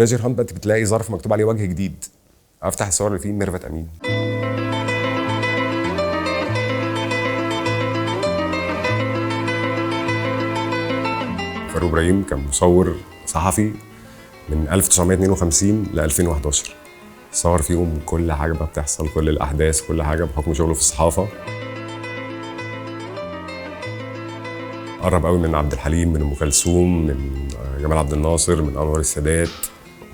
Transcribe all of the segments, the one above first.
تريجر هانت انت بتلاقي ظرف مكتوب عليه وجه جديد، افتح الصور اللي فيه ميرفت امين. فاروق ابراهيم كان مصور صحفي من 1952 ل 2011، صور فيهم كل حاجه بقى بتحصل، كل الاحداث، كل حاجه بحكم شغله في الصحافه. قرب قوي من عبد الحليم، من ام كلثوم، من جمال عبد الناصر، من انور السادات،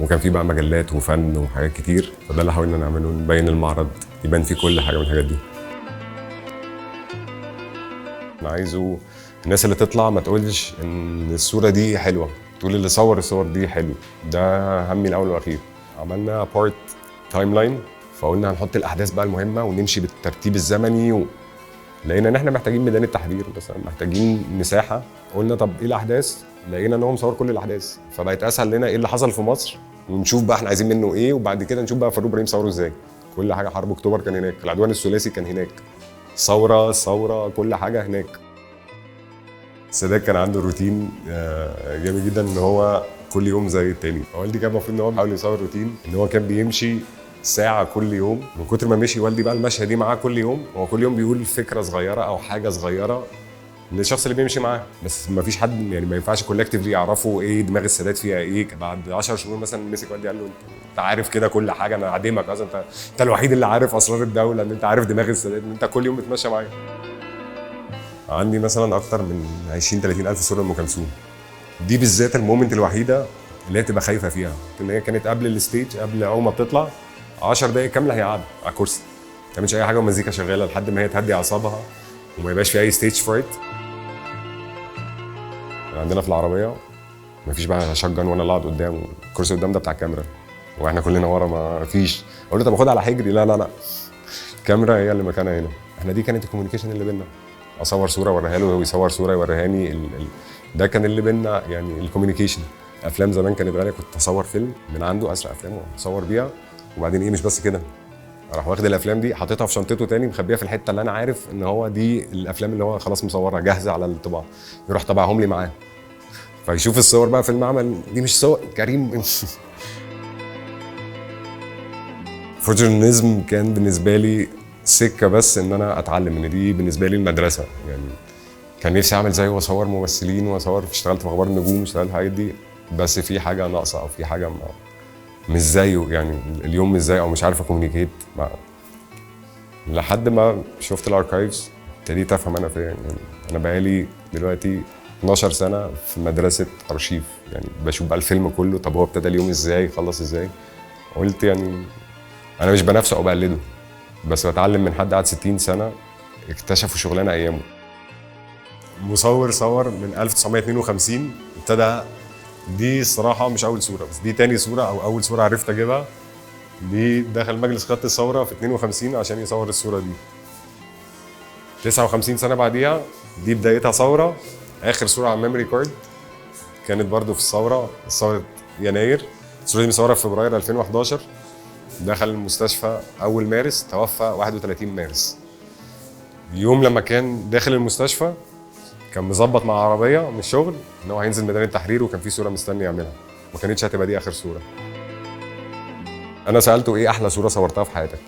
وكان في بقى مجلات وفن وحاجات كتير. فده اللي حاولنا نعمله، نبين المعرض يبان فيه كل حاجه من الحاجات دي. انا عايزه الناس اللي تطلع ما تقولش ان الصوره دي حلوه، تقول اللي صور الصور دي حلو. ده همي الاول والاخير. عملنا بارت تايم لاين، فقلنا هنحط الاحداث بقى المهمه ونمشي بالترتيب الزمني لقينا ان احنا محتاجين ميدان التحرير مثلا، محتاجين مساحه. قلنا طب ايه الاحداث؟ لقينا ان هو مصور كل الاحداث، فبقت اسهل لنا ايه اللي حصل في مصر ونشوف بقى احنا عايزين منه ايه، وبعد كده نشوف بقى فاروق ابراهيم صوره ازاي. كل حاجه، حرب اكتوبر كان هناك، العدوان الثلاثي كان هناك، ثوره كل حاجه هناك. السادات كان عنده روتين جامد جدا، ان هو كل يوم زي التاني. والدي كان المفروض ان هو بيحاول يصور روتين ان هو كان بيمشي ساعة كل يوم. من كتر ما مشي والدي بقى المشهد دي معاه كل يوم، هو كل يوم بيقول فكرة صغيرة أو حاجة صغيرة للشخص اللي بيمشي معاه، بس ما فيش حد يعني ما ينفعش كولكتيفلي يعرفوا ايه دماغ السادات فيها ايه. بعد 10 شهور مثلا مسك والدي قال له انت عارف كده كل حاجة، انا عادمك اصلا، انت الوحيد اللي عارف اسرار الدولة، ان انت عارف دماغ السادات، ان انت كل يوم بتمشى معايا. عندي مثلا اكتر من 20-30 الف صورة لأم كلثوم. دي بالذات المومنت الوحيدة اللي هي تبقى خايفة فيها، ان هي كانت قبل الستيج، قبل اول ما بتطلع 10 دقايق كامله هي قاعده على الكرسي، ما تعملش اي حاجه والمزيكا شغاله لحد ما هي تهدي اعصابها وما يبقاش في اي ستيج فرايت. عندنا في العربيه ما فيش بقى شجن وانا اللي قاعد قدام، الكرسي قدام ده بتاع الكاميرا واحنا كلنا ورا، ما فيش. اقول له طب اخدها على حجري، لا الكاميرا هي اللي مكانها هنا. احنا دي كانت الكوميونيكيشن اللي بينا، اصور صوره اوريها له وهو يصور صوره يوريهاني ده كان اللي بينا يعني الكوميونيكيشن. افلام زمان كانت غاليه، كنت اصور فيلم من عنده، اسرق افلام واصور بيها، وبعدين ايه مش بس كده، راح واخد الافلام دي حاططها في شنطته تاني، مخبيها في الحته اللي انا عارف ان هو دي الافلام اللي هو خلاص مصورها جاهزه على الطباعه، يروح طبعهم لي معاه، فيشوف الصور بقى في المعمل، دي مش صور كريم. فوتوجورناليزم كان بالنسبه لي سكه، بس ان انا اتعلم ان دي بالنسبه لي المدرسه. يعني كان نفسي اعمل زيه واصور ممثلين واصور، اشتغلت في اخبار النجوم، اشتغلت الحاجات دي، بس في حاجه ناقصه او في حاجه مش زيه، يعني اليوم مش زيه او مش عارف اكوميونيكيت لحد ما شفت الاركايفز ابتديت افهم انا فين. يعني انا بقالي دلوقتي 12 سنه في مدرسه ارشيف، يعني بشوف بقى الفيلم كله، طب هو ابتدى اليوم ازاي، خلص ازاي. قلت يعني انا مش بنافسه او بقلده، بس بتعلم من حد قعد 60 سنه اكتشفوا شغلانه ايامه. مصور صور من 1952 ابتدى. دي الصراحه مش اول صوره، بس دي تاني صوره او اول صوره عرفت اجيبها. دي دخل مجلس قيادة الثورة في 52 عشان يصور الصورة دي. 59 سنة بعديها دي بدايتها ثورة. آخر صورة على الميموري كارد كانت برضو في ثورة يناير. الصورة دي مصورة في فبراير 2011. دخل المستشفى أول مارس، توفى 31 مارس. يوم لما كان داخل المستشفى كان مظبط مع عربية من الشغل إن هو هينزل ميدان التحرير، وكان في صورة مستني يعملها، ما كانتش هتبقى دي آخر صورة. انا سالته ايه احلى صوره صورتها في حياتك؟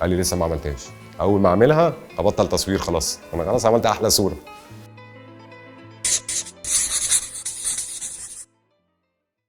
قال لي لسه ما عملتهاش، اول ما اعملها هبطل تصوير، خلاص انا خلاص عملت احلى صوره.